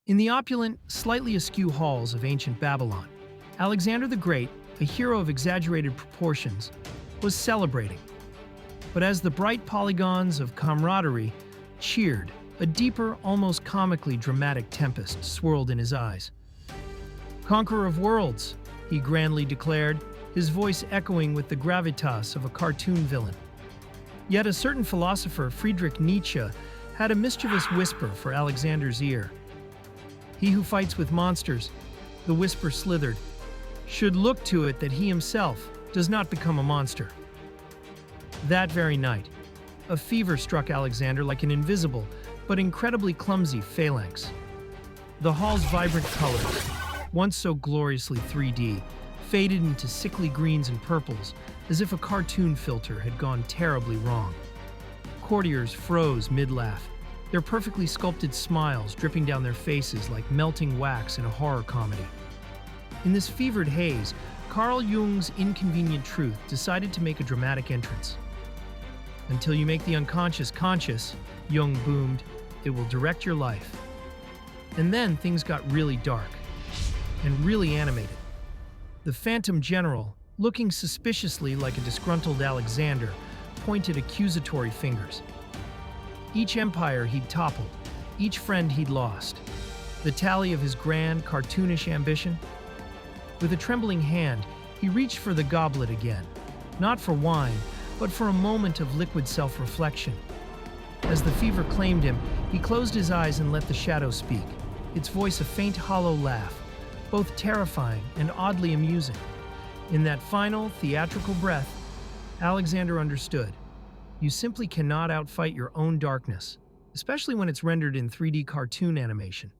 In the opulent, slightly askew halls of ancient Babylon, Alexander the Great, a hero of exaggerated proportions, was celebrating. But as the bright polygons of camaraderie cheered, a deeper, almost comically dramatic tempest swirled in his eyes. "Conqueror of worlds," he grandly declared, his voice echoing with the gravitas of a cartoon villain. Yet a certain philosopher, Friedrich Nietzsche, had a mischievous whisper for Alexander's ear. "He who fights with monsters," the whisper slithered, "should look to it that he himself does not become a monster." That very night, a fever struck Alexander like an invisible but incredibly clumsy phalanx. The hall's vibrant colors, once so gloriously 3D, faded into sickly greens and purples, as if a cartoon filter had gone terribly wrong. Courtiers froze mid-laugh, their perfectly sculpted smiles dripping down their faces like melting wax in a horror comedy. In this fevered haze, Carl Jung's inconvenient truth decided to make a dramatic entrance. "Until you make the unconscious conscious," Jung boomed, "it will direct your life." And then things got really dark and really animated. The Phantom General, looking suspiciously like a disgruntled Alexander, pointed accusatory fingers. Each empire he'd toppled, each friend he'd lost, the tally of his grand, cartoonish ambition. With a trembling hand, he reached for the goblet again, not for wine, but for a moment of liquid self-reflection. As the fever claimed him, he closed his eyes and let the shadow speak, its voice a faint hollow laugh, both terrifying and oddly amusing. In that final, theatrical breath, Alexander understood. You simply cannot outfight your own darkness, especially when it's rendered in 3D cartoon animation.